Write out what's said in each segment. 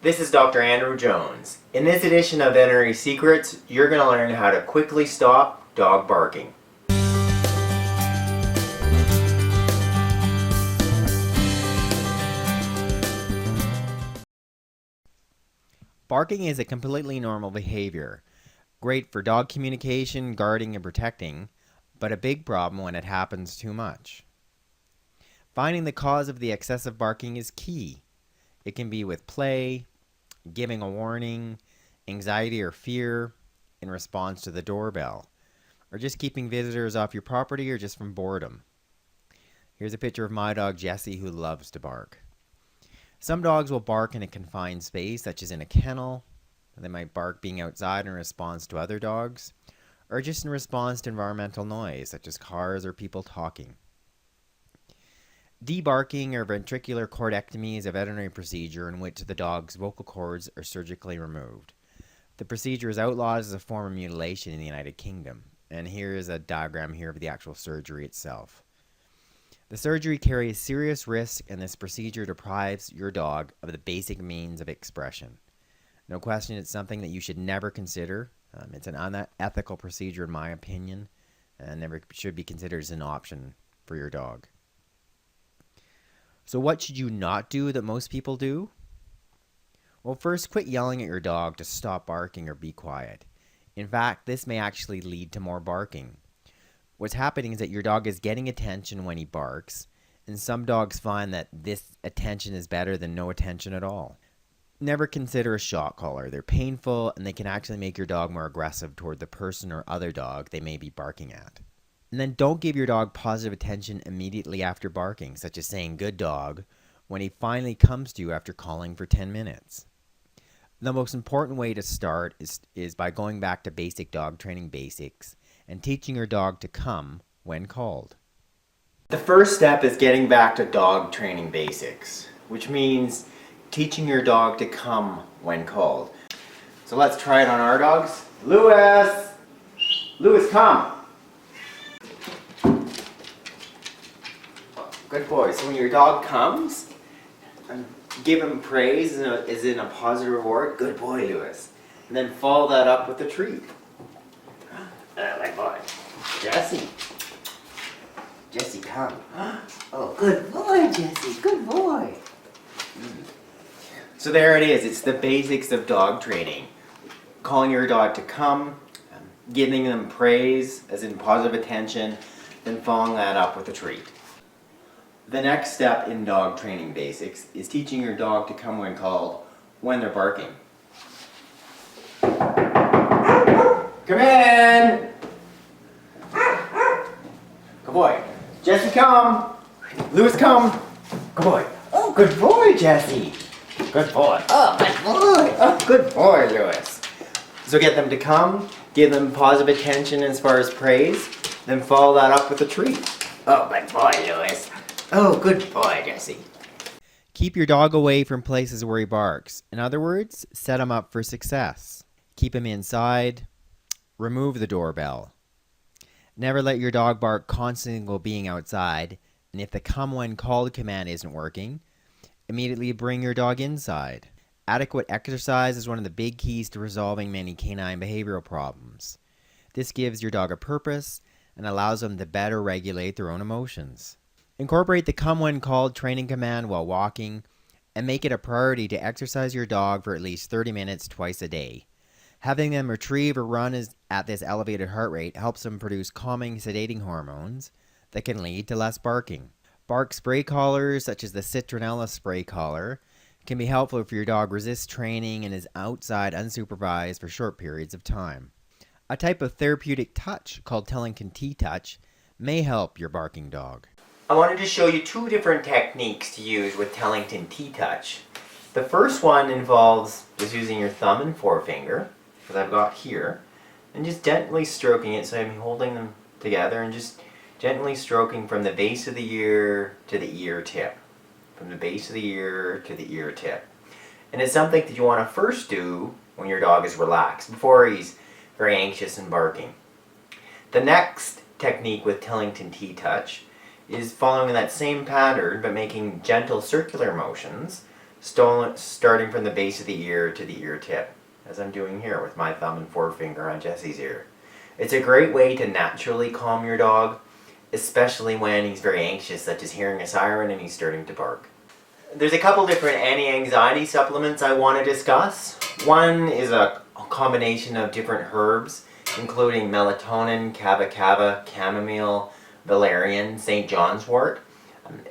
This is Dr. Andrew Jones. In this edition of Veterinary Secrets, you're going to learn how to quickly stop dog barking. Barking is a completely normal behavior, great for dog communication, guarding, and protecting, but a big problem when it happens too much. Finding the cause of the excessive barking is key. It can be with play, giving a warning, anxiety or fear in response to the doorbell, or just keeping visitors off your property or just from boredom. Here's a picture of my dog Jessie, who loves to bark. Some dogs will bark in a confined space, such as in a kennel. They might bark being outside in response to other dogs, or just in response to environmental noise, such as cars or people talking. Debarking or ventricular cordectomy is a veterinary procedure in which the dog's vocal cords are surgically removed. The procedure is outlawed as a form of mutilation in the United Kingdom, and here is a diagram here of the actual surgery itself. The surgery carries serious risk, and this procedure deprives your dog of the basic means of expression. No question, it's something that you should never consider. It's an unethical procedure in my opinion, and never should be considered as an option for your dog. So what should you not do that most people do? Well, first, quit yelling at your dog to stop barking or be quiet. In fact, this may actually lead to more barking. What's happening is that your dog is getting attention when he barks, and some dogs find that this attention is better than no attention at all. Never consider a shot collar. They're painful, and they can actually make your dog more aggressive toward the person or other dog they may be barking at. And then don't give your dog positive attention immediately after barking, such as saying "good dog," when he finally comes to you after calling for 10 minutes. The most important way to start is by going back to basic dog training basics and teaching your dog to come when called. The first step is getting back to dog training basics, which means teaching your dog to come when called. So let's try it on our dogs. Lewis! Lewis, come! Good boy. So when your dog comes, give him praise as in a positive reward. Good boy, Lewis. And then follow that up with a treat. My boy. Jessie. Jessie, come. Oh, good boy, Jessie. Good boy. So there it is. It's the basics of dog training. Calling your dog to come, giving them praise as in positive attention, then following that up with a treat. The next step in dog training basics is teaching your dog to come when called when they're barking. Come in! Good boy. Jessie, come! Lewis, come! Good boy. Oh, good boy, Jessie! Good boy. Oh, good boy! Oh, good boy, Lewis. So get them to come, give them positive attention as far as praise, then follow that up with a treat. Oh, good boy, Lewis. Oh, good boy, Jessie. Keep your dog away from places where he barks. In other words, set him up for success. Keep him inside. Remove the doorbell. Never let your dog bark constantly while being outside. And if the come when called command isn't working, immediately bring your dog inside. Adequate exercise is one of the big keys to resolving many canine behavioral problems. This gives your dog a purpose and allows them to better regulate their own emotions. Incorporate the come when called training command while walking, and make it a priority to exercise your dog for at least 30 minutes twice a day. Having them retrieve or run at this elevated heart rate helps them produce calming, sedating hormones that can lead to less barking. Bark spray collars, such as the citronella spray collar, can be helpful if your dog resists training and is outside unsupervised for short periods of time. A type of therapeutic touch called Tellington T-touch may help your barking dog. I wanted to show you two different techniques to use with Tellington T-touch. The first one involves just using your thumb and forefinger, as I've got here, and just gently stroking it. So I'm holding them together and just gently stroking from the base of the ear to the ear tip. From the base of the ear to the ear tip. And it's something that you want to first do when your dog is relaxed, before he's very anxious and barking. The next technique with Tellington T-touch is following that same pattern but making gentle circular motions starting from the base of the ear to the ear tip, as I'm doing here with my thumb and forefinger on Jesse's ear. It's a great way to naturally calm your dog, especially when he's very anxious, such as hearing a siren and he's starting to bark. There's a couple different anti-anxiety supplements I want to discuss. One is a combination of different herbs, including melatonin, kava, chamomile, valerian, St. John's wort.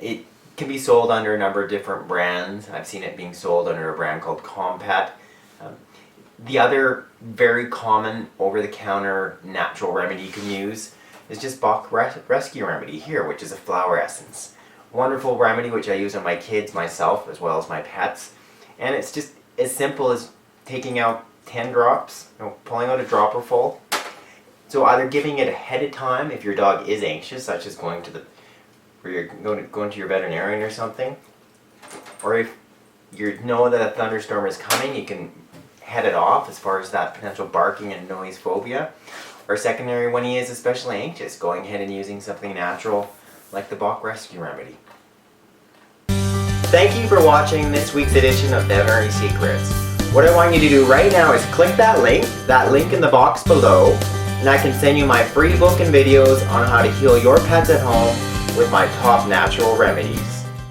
It can be sold under a number of different brands. I've seen it being sold under a brand called Compet. The other very common over-the-counter natural remedy you can use is just Bach Rescue Remedy here, which is a flower essence. Wonderful remedy which I use on my kids, myself, as well as my pets. And it's just as simple as taking out 10 drops, pulling out a dropper full. So either giving it ahead of time if your dog is anxious, such as going to going to your veterinarian or something, or if you know that a thunderstorm is coming, you can head it off as far as that potential barking and noise phobia. Or secondary, when he is especially anxious, going ahead and using something natural like the Bach Rescue Remedy. Thank you for watching this week's edition of Veterinary Secrets. What I want you to do right now is click that link in the box below, and I can send you my free book and videos on how to heal your pets at home with my top natural remedies.